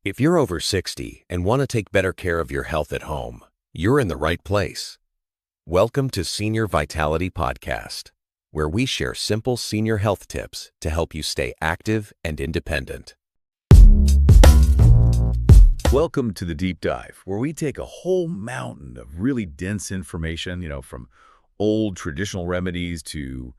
If you're over 60 and want to take better care of your health at home, you're in the right place. Welcome to Senior Vitality Podcast, where we share simple senior health tips to help you stay active and independent. Welcome to the Deep Dive, where we take a whole mountain of really dense information, from old traditional remedies to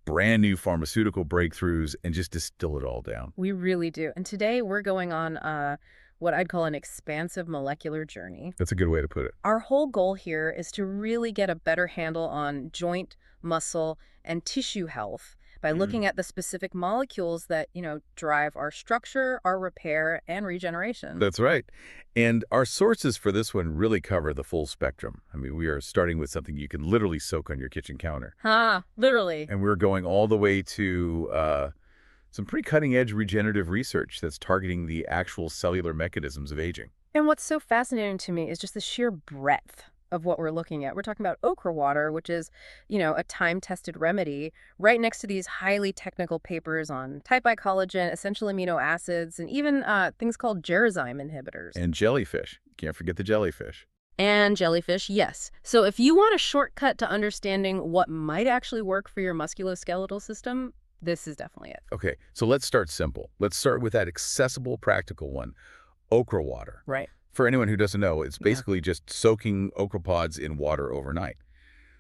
brand new pharmaceutical breakthroughs and just distill it all down. We really do. And today we're going on what I'd call an expansive molecular journey. That's a good way to put it. Our whole goal here is to really get a better handle on joint, muscle, and tissue health by looking at the specific molecules that, drive our structure, our repair, and regeneration. That's right. And our sources for this one really cover the full spectrum. I mean, we are starting with something you can literally soak on your kitchen counter. Literally. And we're going all the way to some pretty cutting-edge regenerative research that's targeting the actual cellular mechanisms of aging. And what's so fascinating to me is just the sheer breadth of what we're looking at. We're talking about okra water, which is, a time-tested remedy, right next to these highly technical papers on type I collagen, essential amino acids, and even things called gerzyme inhibitors. And jellyfish. Can't forget the jellyfish. And jellyfish, yes. So if you want a shortcut to understanding what might actually work for your musculoskeletal system, this is definitely it. Okay, so let's start simple. Let's start with that accessible, practical one, okra water. Right. For anyone who doesn't know, it's basically just soaking okra pods in water overnight.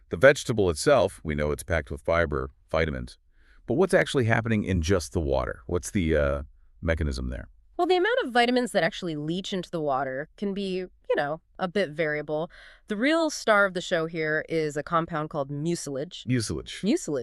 The vegetable itself, we know it's packed with fiber, vitamins. But what's actually happening in just the water? What's the mechanism there? Well, the amount of vitamins that actually leach into the water can be, a bit variable. The real star of the show here is a compound called mucilage. Mucilage.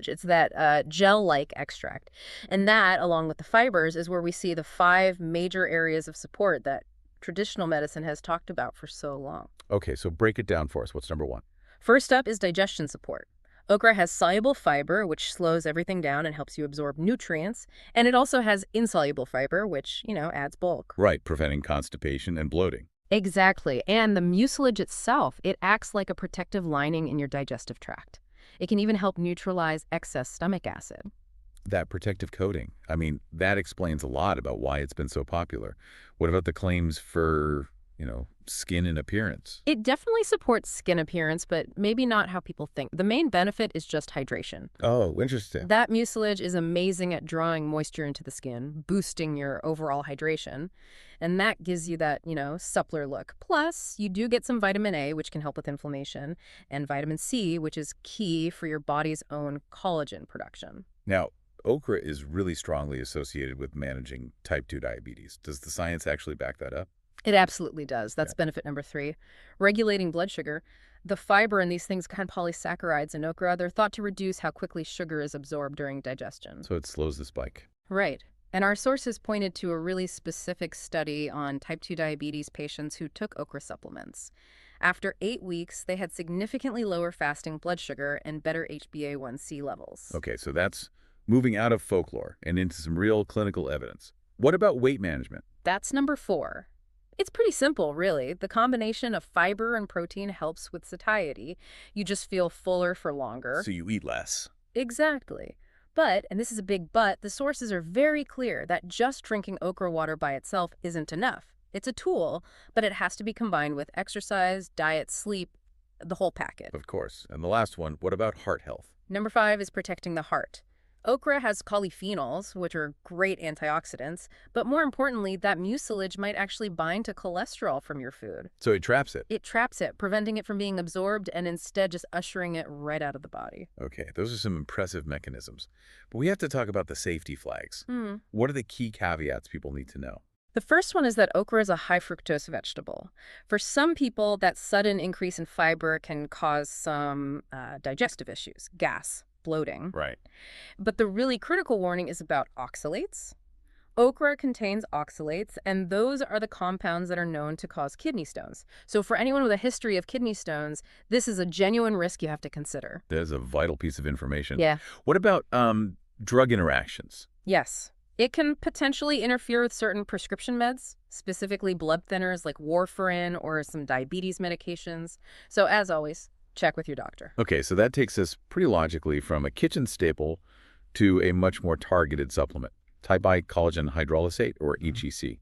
It's that gel-like extract. And that, along with the fibers, is where we see the 5 major areas of support that traditional medicine has talked about for so long. Okay, so break it down for us. What's number 1? First up is digestion support. Okra has soluble fiber, which slows everything down and helps you absorb nutrients. And it also has insoluble fiber, which, adds bulk. Right, preventing constipation and bloating. Exactly. And the mucilage itself, it acts like a protective lining in your digestive tract. It can even help neutralize excess stomach acid. That protective coating, I mean, that explains a lot about why it's been so popular. What about the claims for, skin and appearance? It definitely supports skin appearance, but maybe not how people think. The main benefit is just hydration. Oh, interesting. That mucilage is amazing at drawing moisture into the skin, boosting your overall hydration. And that gives you that, suppler look. Plus, you do get some vitamin A, which can help with inflammation, and vitamin C, which is key for your body's own collagen production. Now, okra is really strongly associated with managing type 2 diabetes. Does the science actually back that up? It absolutely does. That's benefit number 3. Regulating blood sugar. The fiber in these things contain polysaccharides in okra. They're thought to reduce how quickly sugar is absorbed during digestion. So it slows the spike. Right. And our sources pointed to a really specific study on type 2 diabetes patients who took okra supplements. After 8 weeks, they had significantly lower fasting blood sugar and better HbA1c levels. Okay, so that's moving out of folklore and into some real clinical evidence. What about weight management? That's number 4. It's pretty simple, really. The combination of fiber and protein helps with satiety. You just feel fuller for longer. So you eat less. Exactly. But, and this is a big but, the sources are very clear that just drinking okra water by itself isn't enough. It's a tool, but it has to be combined with exercise, diet, sleep, the whole packet. Of course. And the last one, what about heart health? Number 5 is protecting the heart. Okra has polyphenols, which are great antioxidants, but more importantly, that mucilage might actually bind to cholesterol from your food. So it traps it? It traps it, preventing it from being absorbed and instead just ushering it right out of the body. Okay, those are some impressive mechanisms. But we have to talk about the safety flags. What are the key caveats people need to know? The first one is that okra is a high fructose vegetable. For some people, that sudden increase in fiber can cause some digestive issues, gas, bloating. Right. But the really critical warning is about oxalates. Okra contains oxalates, and those are the compounds that are known to cause kidney stones. So for anyone with a history of kidney stones, this is a genuine risk you have to consider. That is a vital piece of information. Yeah. What about drug interactions? Yes. It can potentially interfere with certain prescription meds, specifically blood thinners like warfarin or some diabetes medications. So as always, check with your doctor. Okay, so that takes us pretty logically from a kitchen staple to a much more targeted supplement, type I collagen hydrolysate, or HEC.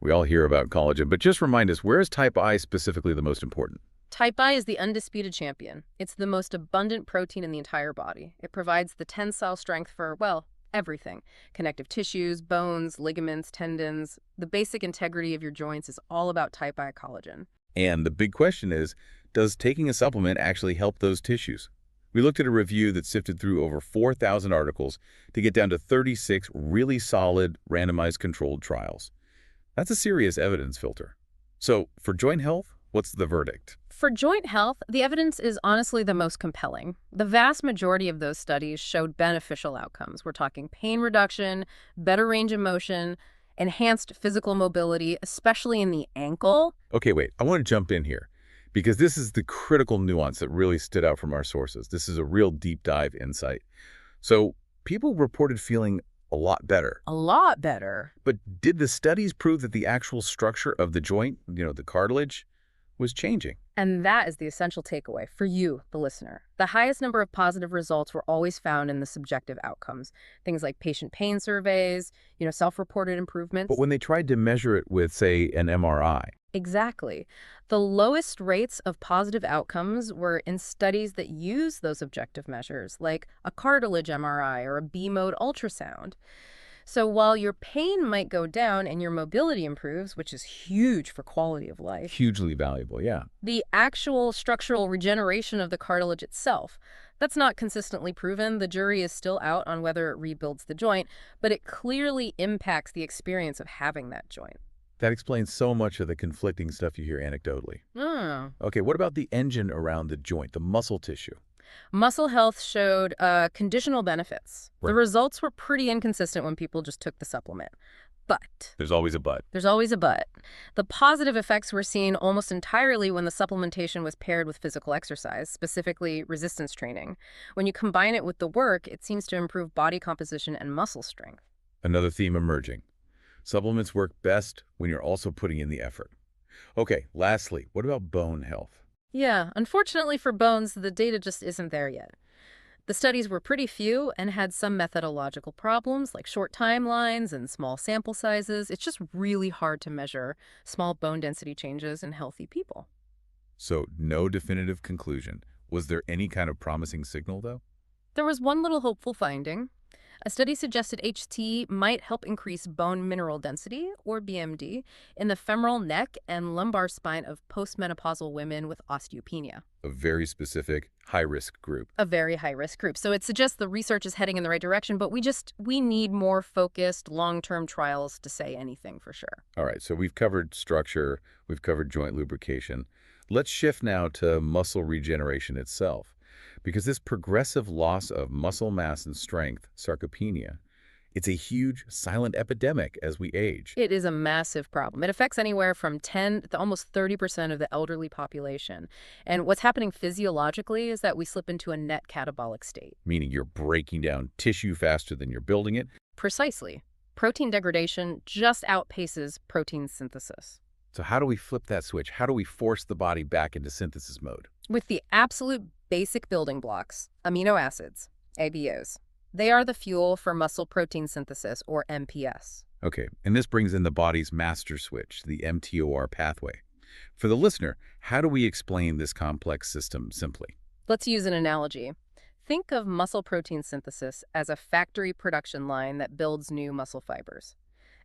We all hear about collagen, but just remind us, where is type I specifically the most important? Type I is the undisputed champion. It's the most abundant protein in the entire body. It provides the tensile strength for, well, everything. Connective tissues, bones, ligaments, tendons. The basic integrity of your joints is all about type I collagen. And the big question is, does taking a supplement actually help those tissues? We looked at a review that sifted through over 4,000 articles to get down to 36 really solid, randomized controlled trials. That's a serious evidence filter. So, for joint health, what's the verdict? For joint health, the evidence is honestly the most compelling. The vast majority of those studies showed beneficial outcomes. We're talking pain reduction, better range of motion, enhanced physical mobility, especially in the ankle. Okay, wait, I want to jump in here because this is the critical nuance that really stood out from our sources. This is a real deep dive insight. So, people reported feeling a lot better. A lot better. But did the studies prove that the actual structure of the joint, the cartilage, was changing? And that is the essential takeaway for you, the listener. The highest number of positive results were always found in the subjective outcomes. Things like patient pain surveys, self-reported improvements. But when they tried to measure it with, say, an MRI? Exactly. The lowest rates of positive outcomes were in studies that use those objective measures, like a cartilage MRI or a B-mode ultrasound. So while your pain might go down and your mobility improves, which is huge for quality of life, Hugely valuable, yeah. the actual structural regeneration of the cartilage itself, that's not consistently proven. The jury is still out on whether it rebuilds the joint, but it clearly impacts the experience of having that joint. That explains so much of the conflicting stuff you hear anecdotally. Okay, what about the engine around the joint, the muscle tissue? Muscle health showed conditional benefits. Right. The results were pretty inconsistent when people just took the supplement. But There's always a but. there's always a but. The positive effects were seen almost entirely when the supplementation was paired with physical exercise, specifically resistance training. When you combine it with the work, it seems to improve body composition and muscle strength. Another theme emerging. Supplements work best when you're also putting in the effort. Okay, lastly, what about bone health? Yeah, unfortunately for bones, the data just isn't there yet. The studies were pretty few and had some methodological problems like short timelines and small sample sizes. It's just really hard to measure small bone density changes in healthy people. So, no definitive conclusion. Was there any kind of promising signal, though? There was one little hopeful finding. A study suggested HT might help increase bone mineral density, or BMD, in the femoral neck and lumbar spine of postmenopausal women with osteopenia. A very specific, high-risk group. A very high-risk group. So it suggests the research is heading in the right direction, but we need more focused, long-term trials to say anything for sure. All right, so we've covered structure, we've covered joint lubrication. Let's shift now to muscle regeneration itself. Because this progressive loss of muscle mass and strength, sarcopenia, it's a huge silent epidemic as we age. It is a massive problem. It affects anywhere from 10 to almost 30% of the elderly population. And what's happening physiologically is that we slip into a net catabolic state. Meaning you're breaking down tissue faster than you're building it. Precisely. Protein degradation just outpaces protein synthesis. So how do we flip that switch? How do we force the body back into synthesis mode? With the absolute basic building blocks, amino acids, ABOs. They are the fuel for muscle protein synthesis, or MPS. Okay, and this brings in the body's master switch, the mTOR pathway. For the listener, how do we explain this complex system simply? Let's use an analogy. Think of muscle protein synthesis as a factory production line that builds new muscle fibers.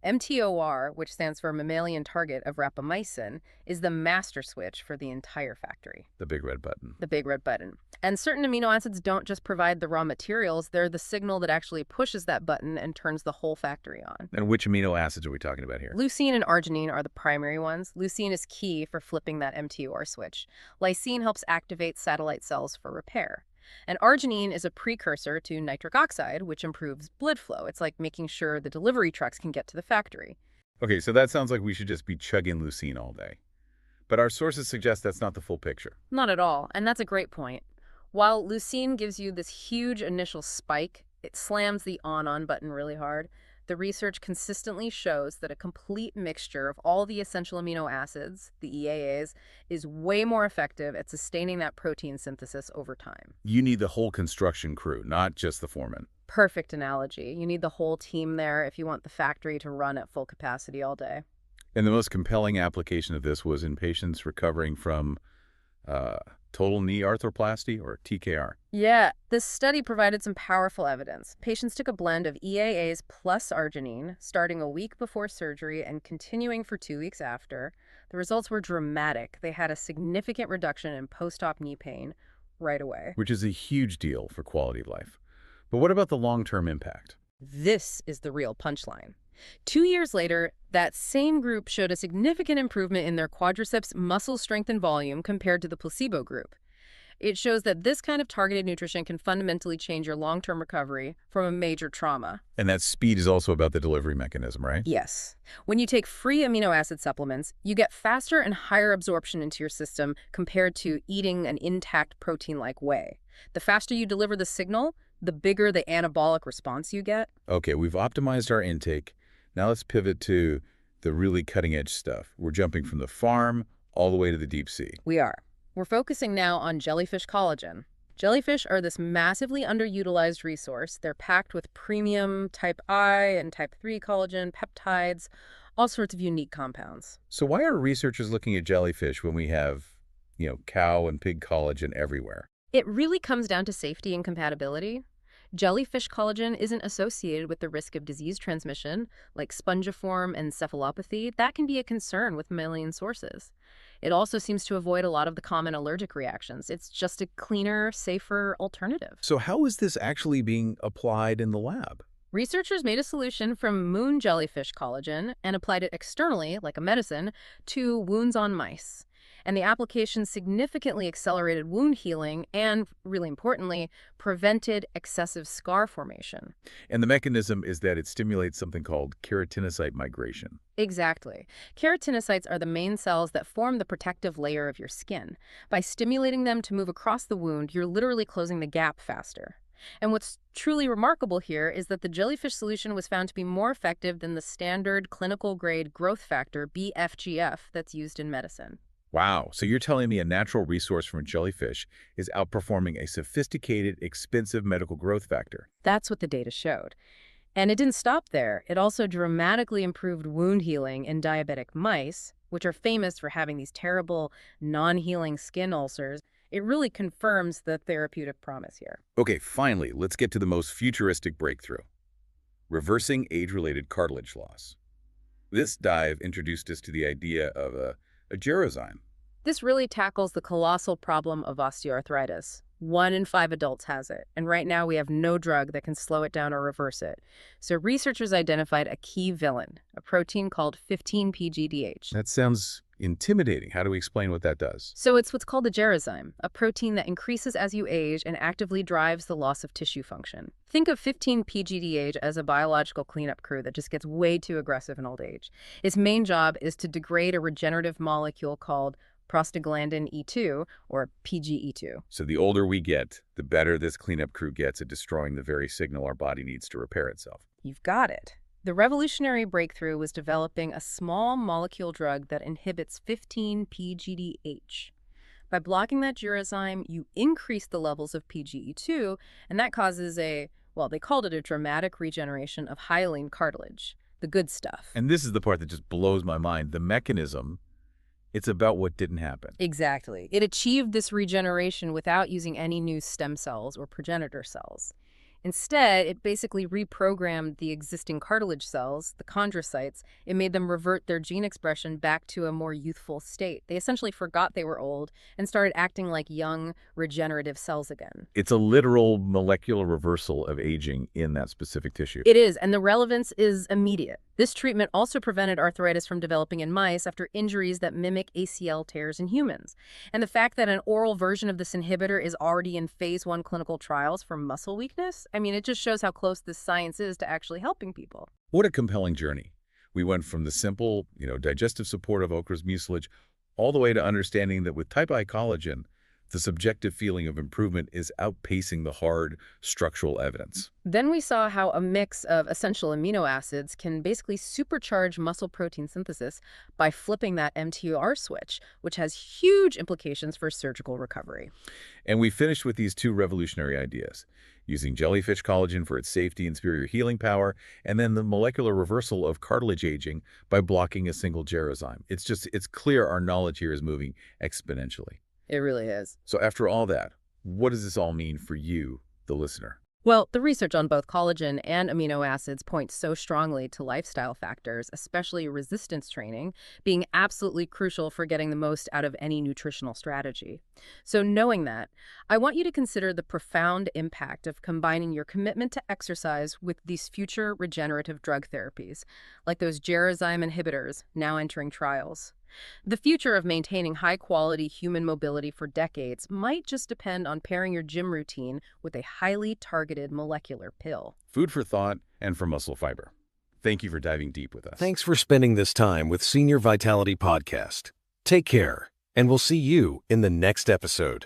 mTOR, which stands for mammalian target of rapamycin, is the master switch for the entire factory. The big red button. The big red button. And certain amino acids don't just provide the raw materials, they're the signal that actually pushes that button and turns the whole factory on. And which amino acids are we talking about here? Leucine and arginine are the primary ones. Leucine is key for flipping that mTOR switch. Lysine helps activate satellite cells for repair. And arginine is a precursor to nitric oxide, which improves blood flow. It's like making sure the delivery trucks can get to the factory. Okay, so that sounds like we should just be chugging leucine all day. But our sources suggest that's not the full picture. Not at all, and that's a great point. While leucine gives you this huge initial spike, it slams the on button really hard. The research consistently shows that a complete mixture of all the essential amino acids, the EAAs, is way more effective at sustaining that protein synthesis over time. You need the whole construction crew, not just the foreman. Perfect analogy. You need the whole team there if you want the factory to run at full capacity all day. And the most compelling application of this was in patients recovering from uh, total knee arthroplasty, or TKR. Yeah, this study provided some powerful evidence. Patients took a blend of EAAs plus arginine, starting a week before surgery and continuing for 2 weeks after. The results were dramatic. They had a significant reduction in post-op knee pain right away. Which is a huge deal for quality of life. But what about the long-term impact? This is the real punchline. 2 years later, that same group showed a significant improvement in their quadriceps muscle strength and volume compared to the placebo group. It shows that this kind of targeted nutrition can fundamentally change your long-term recovery from a major trauma. And that speed is also about the delivery mechanism, right? Yes. When you take free amino acid supplements, you get faster and higher absorption into your system compared to eating an intact protein-like whey. The faster you deliver the signal, the bigger the anabolic response you get. Okay, we've optimized our intake. Now let's pivot to the really cutting-edge stuff. We're jumping from the farm all the way to the deep sea. We are. We're focusing now on jellyfish collagen. Jellyfish are this massively underutilized resource. They're packed with premium type I and type 3 collagen, peptides, all sorts of unique compounds. So why are researchers looking at jellyfish when we have, cow and pig collagen everywhere? It really comes down to safety and compatibility. Jellyfish collagen isn't associated with the risk of disease transmission, like spongiform encephalopathy. That can be a concern with mammalian sources. It also seems to avoid a lot of the common allergic reactions. It's just a cleaner, safer alternative. So how is this actually being applied in the lab? Researchers made a solution from moon jellyfish collagen and applied it externally, like a medicine, to wounds on mice. And the application significantly accelerated wound healing and, really importantly, prevented excessive scar formation. And the mechanism is that it stimulates something called keratinocyte migration. Exactly. Keratinocytes are the main cells that form the protective layer of your skin. By stimulating them to move across the wound, you're literally closing the gap faster. And what's truly remarkable here is that the jellyfish solution was found to be more effective than the standard clinical-grade growth factor, BFGF, that's used in medicine. Wow, so you're telling me a natural resource from jellyfish is outperforming a sophisticated, expensive medical growth factor? That's what the data showed. And it didn't stop there. It also dramatically improved wound healing in diabetic mice, which are famous for having these terrible, non-healing skin ulcers. It really confirms the therapeutic promise here. Okay, finally, let's get to the most futuristic breakthrough. Reversing age-related cartilage loss. This dive introduced us to the idea of a gerosime. This really tackles the colossal problem of osteoarthritis. 1 in 5 adults has it, and right now we have no drug that can slow it down or reverse it. So researchers identified a key villain, a protein called 15-PGDH. That sounds intimidating. How do we explain what that does? So it's what's called a gerosime, a protein that increases as you age and actively drives the loss of tissue function. Think of 15-PGDH as a biological cleanup crew that just gets way too aggressive in old age. Its main job is to degrade a regenerative molecule called prostaglandin E2, or PGE2. So the older we get, the better this cleanup crew gets at destroying the very signal our body needs to repair itself. You've got it. The revolutionary breakthrough was developing a small molecule drug that inhibits 15-PGDH. By blocking that gerosime, you increase the levels of PGE2, and that causes they called it a dramatic regeneration of hyaline cartilage, the good stuff. And this is the part that just blows my mind. The mechanism, it's about what didn't happen. Exactly. It achieved this regeneration without using any new stem cells or progenitor cells. Instead, it basically reprogrammed the existing cartilage cells, the chondrocytes. It made them revert their gene expression back to a more youthful state. They essentially forgot they were old and started acting like young, regenerative cells again. It's a literal molecular reversal of aging in that specific tissue. It is, and the relevance is immediate. This treatment also prevented arthritis from developing in mice after injuries that mimic ACL tears in humans. And the fact that an oral version of this inhibitor is already in phase 1 clinical trials for muscle weakness, it just shows how close this science is to actually helping people. What a compelling journey. We went from the simple, digestive support of okra's mucilage all the way to understanding that with type I collagen, The subjective feeling of improvement is outpacing the hard structural evidence. Then we saw how a mix of essential amino acids can basically supercharge muscle protein synthesis by flipping that MTR switch, which has huge implications for surgical recovery. And we finished with these two revolutionary ideas, using jellyfish collagen for its safety and superior healing power, and then the molecular reversal of cartilage aging by blocking a single gerozyme. It's clear our knowledge here is moving exponentially. It really is. So after all that, what does this all mean for you, the listener? Well, the research on both collagen and amino acids points so strongly to lifestyle factors, especially resistance training, being absolutely crucial for getting the most out of any nutritional strategy. So knowing that, I want you to consider the profound impact of combining your commitment to exercise with these future regenerative drug therapies, like those gerozyme inhibitors now entering trials. The future of maintaining high-quality human mobility for decades might just depend on pairing your gym routine with a highly targeted molecular pill. Food for thought and for muscle fiber. Thank you for diving deep with us. Thanks for spending this time with Senior Vitality Podcast. Take care, and we'll see you in the next episode.